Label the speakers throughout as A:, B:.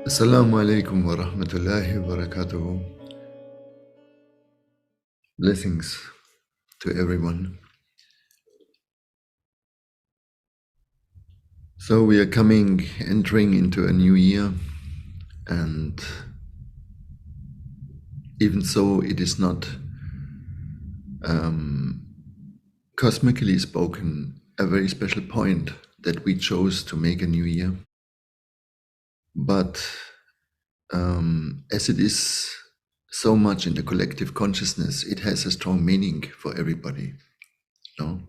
A: Assalamu alaikum wa rahmatullahi wa barakatuhu. Blessings to everyone. So we are entering into a new year, and even so it is not cosmically spoken a very special point that we chose to make a new year. But as it is so much in the collective consciousness, it has a strong meaning for everybody. No?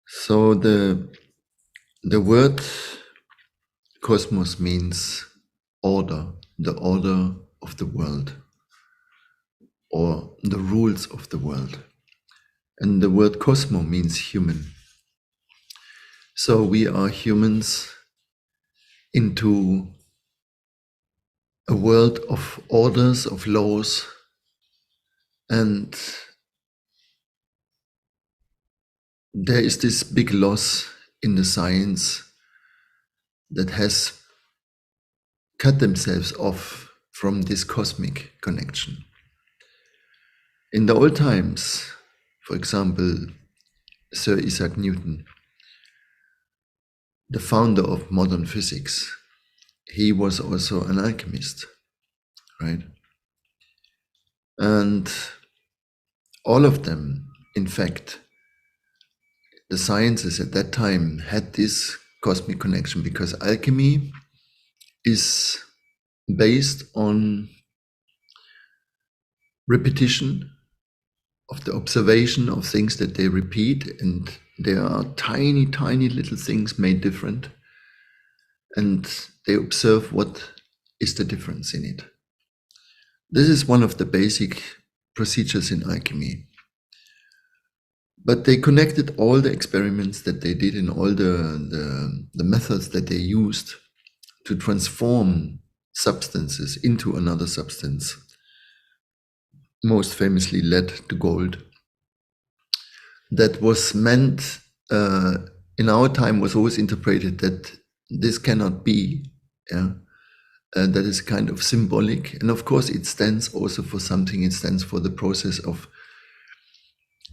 A: So the word cosmos means order, the order of the world, or the rules of the world. And the word cosmo means human. So we are humans into a world of orders, of laws, and there is this big loss in the science that has cut themselves off from this cosmic connection. In the old times, for example, Sir Isaac Newton, the founder of modern physics, he was also an alchemist, right? And all of them, in fact, the sciences at that time had this cosmic connection, because alchemy is based on repetition of the observation of things that they repeat, and there are tiny, tiny little things made different, and they observe what is the difference in it. This is one of the basic procedures in alchemy. But they connected all the experiments that they did and all the methods that they used to transform substances into another substance, most famously lead to gold. That was meant, in our time, was always interpreted that this cannot be, that is kind of symbolic. And of course it stands also for something. It stands for the process of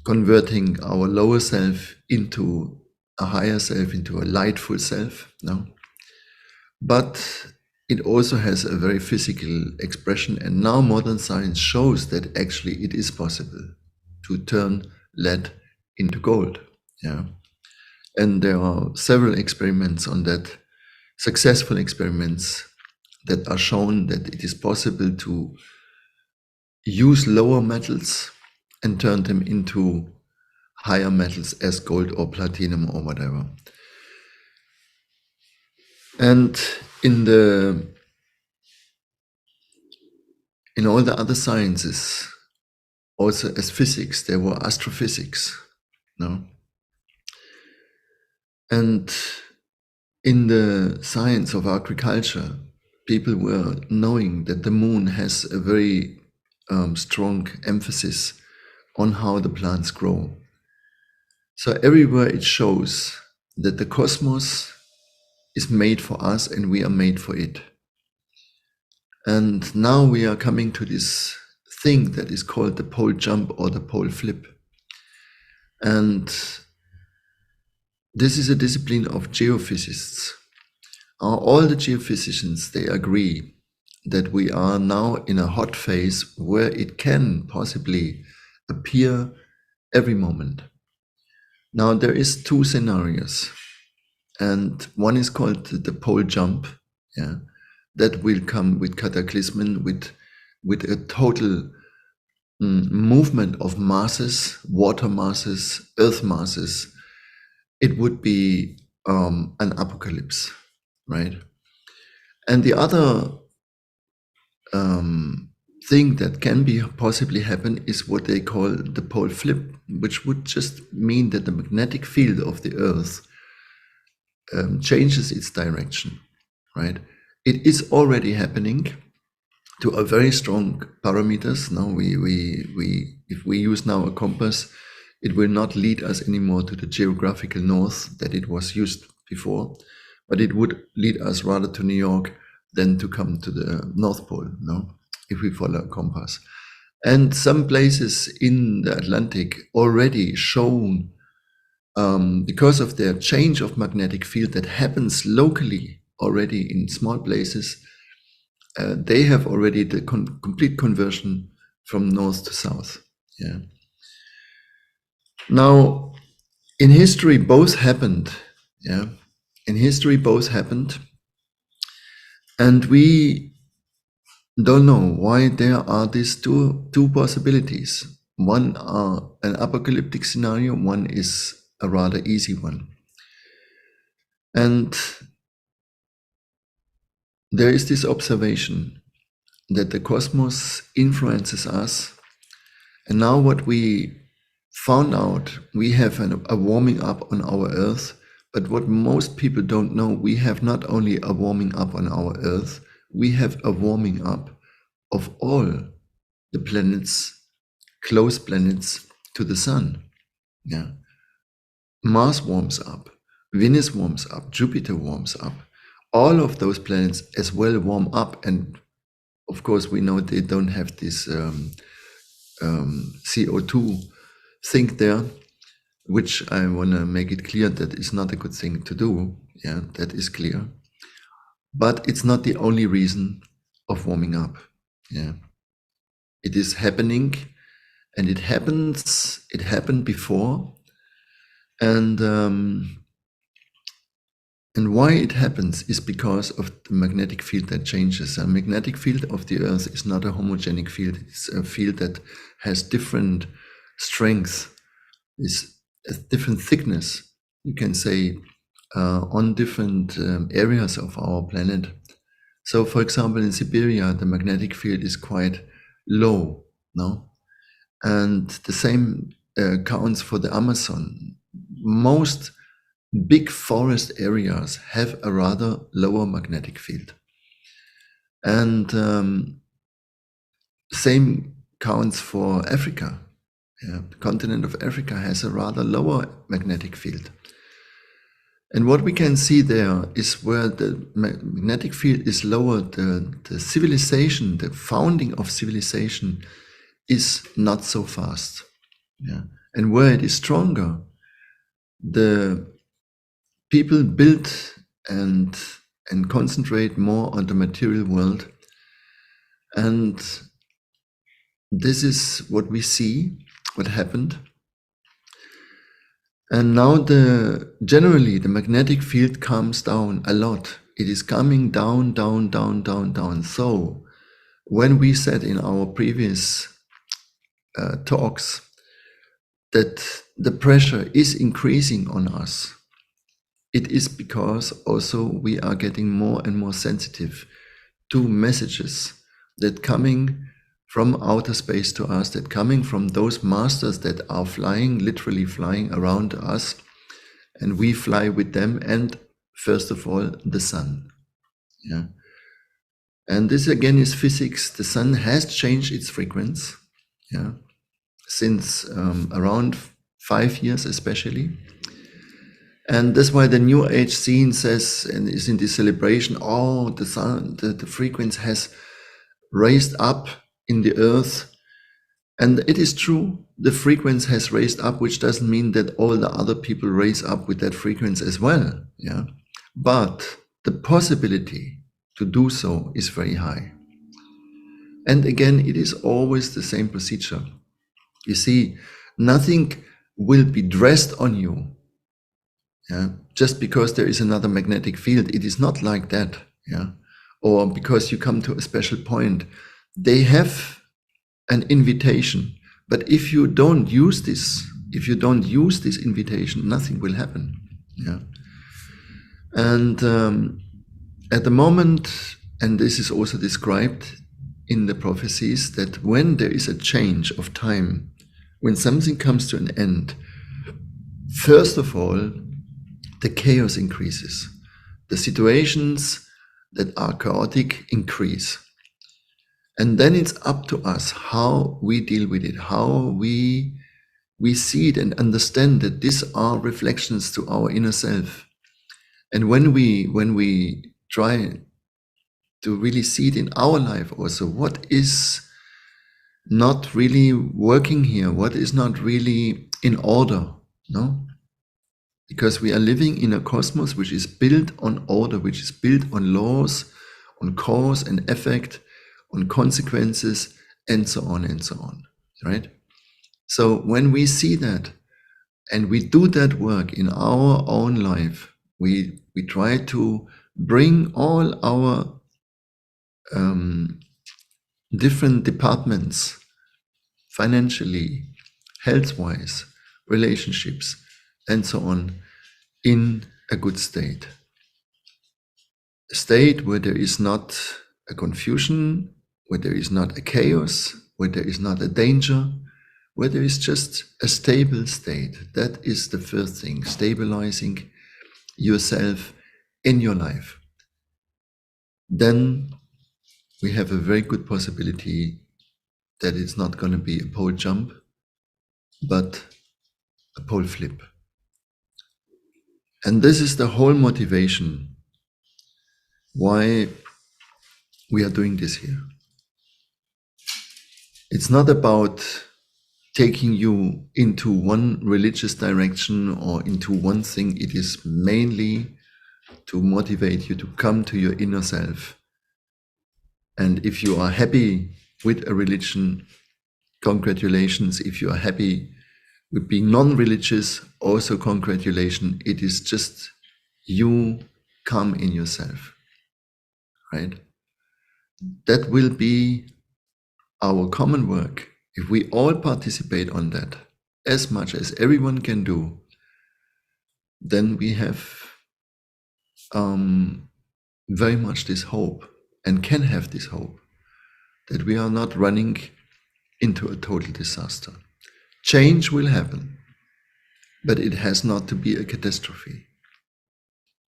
A: converting our lower self into a higher self, into a lightful self. No? But it also has a very physical expression, and now modern science shows that actually it is possible to turn lead into gold. Yeah, and there are several experiments on that, successful experiments that are shown that it is possible to use lower metals and turn them into higher metals as gold or platinum or whatever. And in all the other sciences, also as physics, there were astrophysics, no? And in the science of agriculture, people were knowing that the moon has a very strong emphasis on how the plants grow. So everywhere it shows that the cosmos is made for us and we are made for it. And now we are coming to this thing that is called the pole jump or the pole flip. And this is a discipline of geophysicists. All the geophysicians, they agree that we are now in a hot phase where it can possibly appear every moment. Now there is two scenarios, and one is called the pole jump, that will come with cataclysm, with a total movement of masses, water masses, earth masses. It would be an apocalypse, right? And the other thing that can be possibly happen is what they call the pole flip, which would just mean that the magnetic field of the earth changes its direction, right? It is already happening to a very strong parameters. Now if we use now a compass, it will not lead us anymore to the geographical north that it was used before, but it would lead us rather to New York than to come to the North Pole, no? If we follow a compass. And some places in the Atlantic already shown, because of their change of magnetic field that happens locally already in small places, they have already the complete conversion from north to south. Yeah. Now, in history, both happened. Yeah. In history, both happened. And we don't know why there are these two possibilities. One are an apocalyptic scenario, one is a rather easy one. And there is this observation that the cosmos influences us. And now what we found out, we have a warming up on our Earth, but what most people don't know, we have not only a warming up on our Earth, we have a warming up of all the planets, close planets to the sun. Yeah. Mars warms up, Venus warms up, Jupiter warms up. All of those planets as well warm up, and of course we know they don't have this CO2 thing there, which I want to make it clear that is not a good thing to do. Yeah, that is clear. But it's not the only reason of warming up. Yeah, it is happening, and it happened before, and why it happens is because of the magnetic field that changes. The magnetic field of the Earth is not a homogenic field. It's a field that has different strength, is a different thickness, you can say, on different areas of our planet. So, for example, in Siberia, the magnetic field is quite low, no? And the same counts for the Amazon. Most big forest areas have a rather lower magnetic field. And same counts for Africa. Yeah, the continent of Africa has a rather lower magnetic field. And what we can see there is where the magnetic field is lower, the civilization, the founding of civilization is not so fast. Yeah. And where it is stronger, the people build and concentrate more on the material world. And this is what we see, what happened. And now generally the magnetic field comes down a lot. It is coming down, down, down, down, down. So when we said in our previous talks that the pressure is increasing on us, it is because also we are getting more and more sensitive to messages that coming from outer space to us, that coming from those masters that are flying, literally flying around us, and we fly with them, and first of all, the sun. Yeah. And this again is physics. The sun has changed its frequency, yeah, since around 5 years especially. And that's why the New Age scene says, and is in this celebration, oh, the sun, the frequency has raised up in the earth. And it is true, the frequency has raised up, which doesn't mean that all the other people raise up with that frequency as well. Yeah. But the possibility to do so is very high. And again, it is always the same procedure. You see, nothing will be dressed on you, yeah, just because there is another magnetic field. It is not like that, yeah, or because you come to a special point. They have an invitation, but if you don't use this, invitation, nothing will happen, yeah. And at the moment, and this is also described in the prophecies, that when there is a change of time, when something comes to an end, first of all, the chaos increases. The situations that are chaotic increase. And then it's up to us how we deal with it, how we see it and understand that these are reflections to our inner self. And when we try to really see it in our life also, what is not really working here, what is not really in order, no? Because we are living in a cosmos which is built on order, which is built on laws, on cause and effect, on consequences, and so on, right? So when we see that and we do that work in our own life, we try to bring all our different departments, financially, health-wise, relationships, and so on, in a good state. A state where there is not a confusion, where there is not a chaos, where there is not a danger, where there is just a stable state. That is the first thing, stabilizing yourself in your life. Then we have a very good possibility that it's not going to be a pole jump, but a pole flip. And this is the whole motivation why we are doing this here. It's not about taking you into one religious direction or into one thing. It is mainly to motivate you to come to your inner self. And if you are happy with a religion, congratulations. If you are happy with being non-religious, also congratulations. It is just you come in yourself, right? That will be our common work. If we all participate on that, as much as everyone can do, then we have very much this hope, and can have this hope, that we are not running into a total disaster. Change will happen, but it has not to be a catastrophe.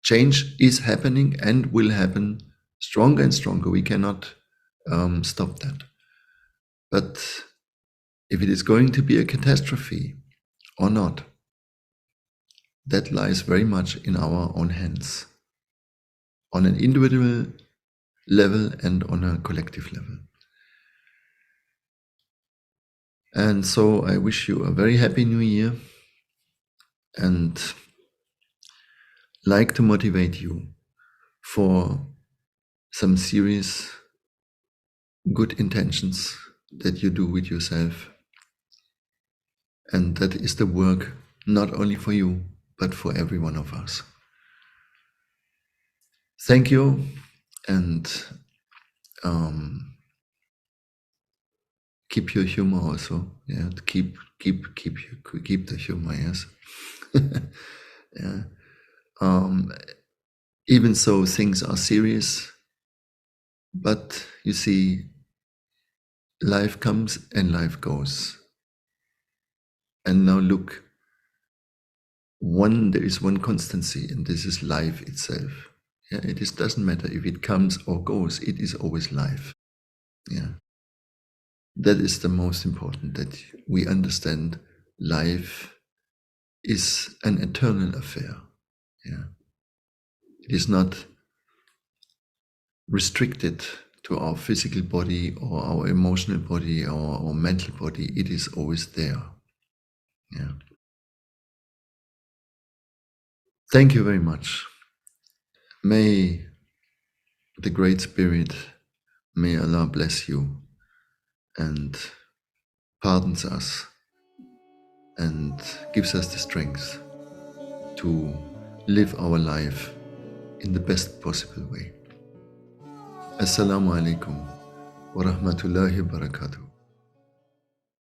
A: Change is happening and will happen stronger and stronger. We cannot stop that. But if it is going to be a catastrophe or not, that lies very much in our own hands, on an individual level and on a collective level. And so I wish you a very happy new year, and like to motivate you for some serious good intentions that you do with yourself. And that is the work not only for you, but for every one of us. Thank you, and keep your humor also. Yeah, keep the humor. Yes. Yeah. Even so, things are serious, but you see, life comes and life goes. And now look, there is one constancy, and this is life itself. Yeah, doesn't matter if it comes or goes, it is always life. Yeah. That is the most important, that we understand life is an eternal affair. Yeah. It is not restricted to our physical body or our emotional body or our mental body. It is always there. Yeah. Thank you very much. May the Great Spirit, may Allah bless you and pardons us and gives us the strength to live our life in the best possible way. Assalamu alaikum wa rahmatullahi wa barakatuh.